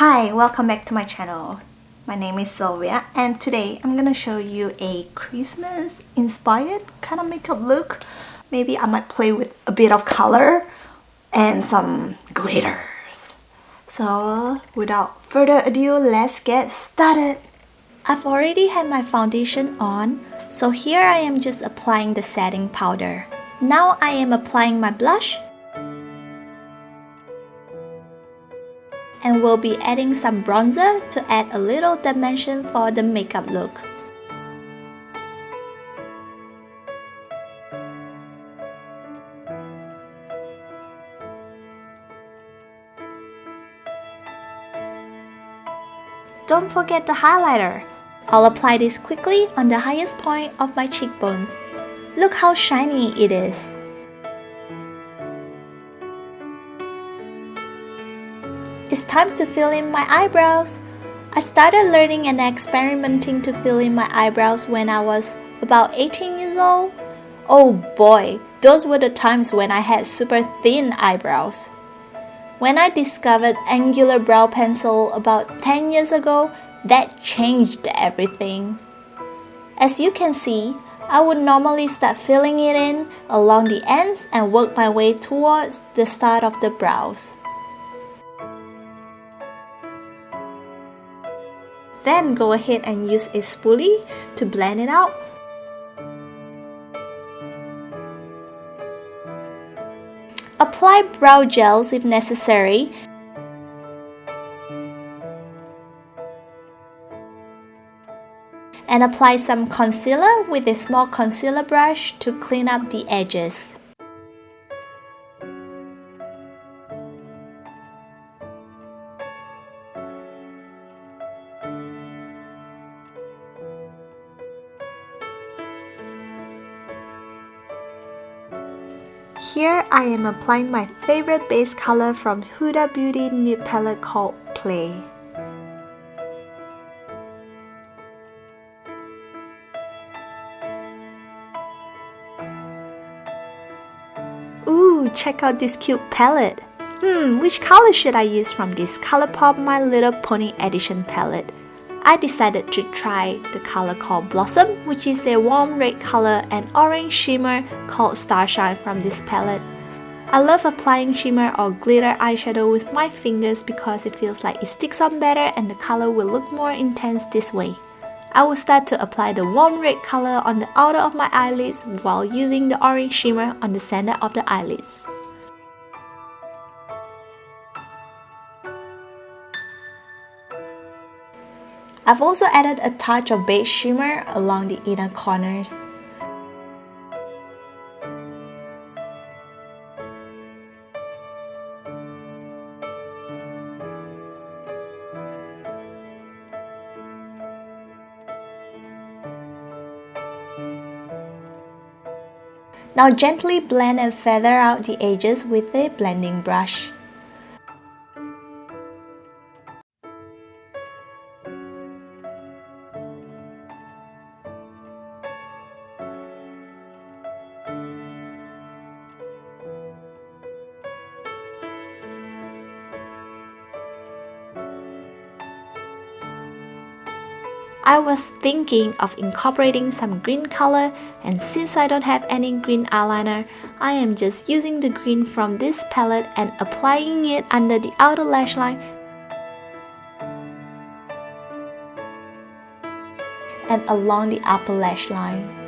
Hi, welcome back to my channel. My name is Sylvia and today I'm gonna show you a Christmas inspired kind of makeup look. Maybe I might play with a bit of color and some glitters. So without further ado, let's get started. I've already had my foundation on, so here I am just applying the setting powder. Now I am applying my blush and we'll be adding some bronzer to add a little dimension for the makeup look. Don't forget the highlighter. I'll apply this quickly on the highest point of my cheekbones. Look how shiny it is. It's time to fill in my eyebrows. I started learning and experimenting to fill in my eyebrows when I was about 18 years old. Oh boy, those were the times when I had super thin eyebrows. When I discovered angular brow pencil about 10 years ago, that changed everything. As you can see, I would normally start filling it in along the ends and work my way towards the start of the brows. Then go ahead and use a spoolie to blend it out. Apply brow gels if necessary. And apply some concealer with a small concealer brush to clean up the edges. Here I am applying my favorite base color from Huda Beauty Nude palette called Play. Ooh, check out this cute palette. Which color should I use from this Colourpop My Little Pony Edition palette? I decided to try the color called Blossom, which is a warm red color, and orange shimmer called Starshine from this palette. I love applying shimmer or glitter eyeshadow with my fingers because it feels like it sticks on better and the color will look more intense this way. I will start to apply the warm red color on the outer of my eyelids while using the orange shimmer on the center of the eyelids. I've also added a touch of beige shimmer along the inner corners. Now gently blend and feather out the edges with a blending brush. I was thinking of incorporating some green color, and since I don't have any green eyeliner, I am just using the green from this palette and applying it under the outer lash line and along the upper lash line.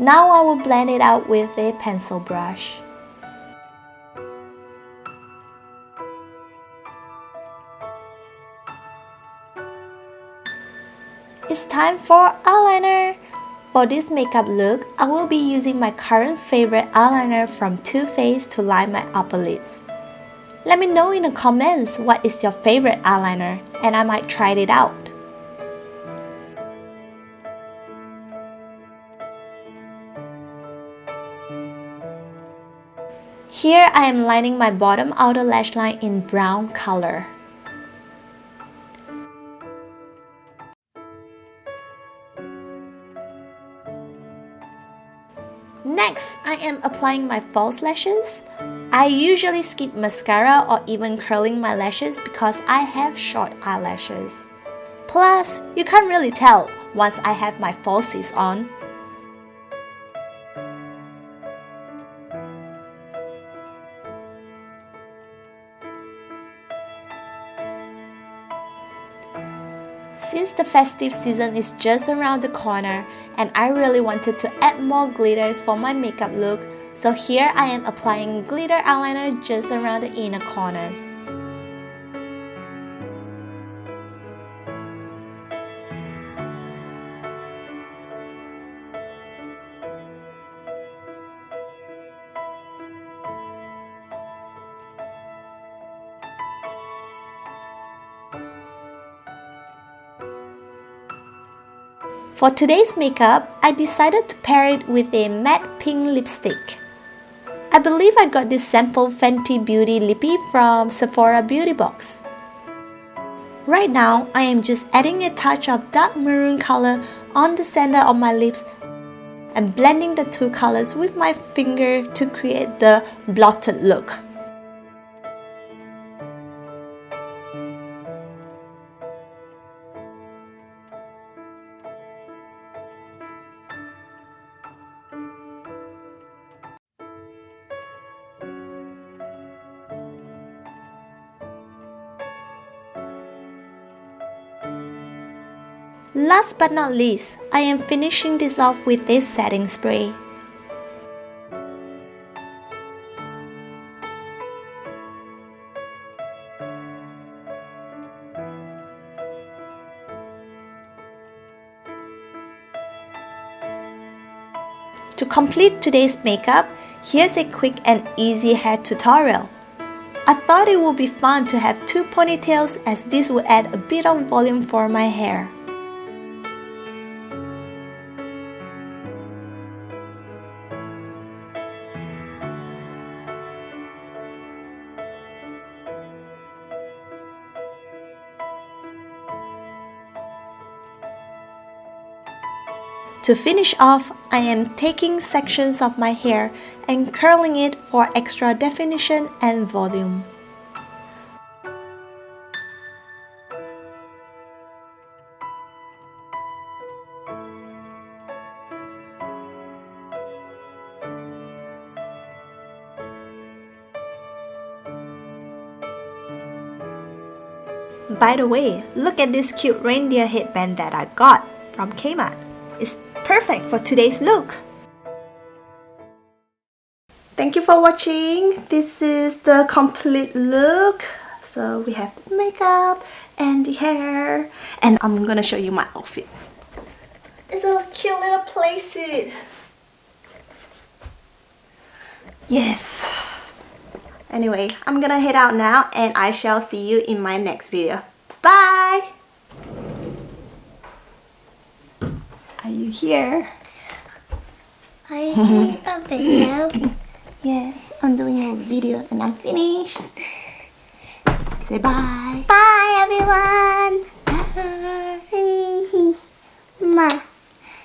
Now I will blend it out with a pencil brush. It's time for eyeliner. For this makeup look, I will be using my current favorite eyeliner from Too Faced to line my upper lids. Let me know in the comments what is your favorite eyeliner and I might try it out. Here I am lining my bottom outer lash line in brown color. Next, I am applying my false lashes. I usually skip mascara or even curling my lashes because I have short eyelashes. Plus, you can't really tell once I have my falsies on. Since the festive season is just around the corner and I really wanted to add more glitters for my makeup look, so here I am applying glitter eyeliner just around the inner corners. For today's makeup, I decided to pair it with a matte pink lipstick. I believe I got this sample Fenty Beauty Lippy from Sephora Beauty Box. Right now, I am just adding a touch of dark maroon color on the center of my lips and blending the two colors with my finger to create the blotted look. Last but not least, I am finishing this off with this setting spray. To complete today's makeup, here's a quick and easy hair tutorial. I thought it would be fun to have two ponytails as this would add a bit of volume for my hair. To finish off, I am taking sections of my hair and curling it for extra definition and volume. By the way, look at this cute reindeer headband that I got from Kmart. It's perfect for today's look. Thank you for watching. This is the complete look. So we have the makeup and the hair, and I'm gonna show you my outfit. It's a cute little play suit. Yes. Anyway, I'm gonna head out now and I shall see you in my next video. Bye! Are you here? Are you doing a video? Yes, I'm doing a video and I'm finished. Say bye. Bye everyone! Bye. Ma.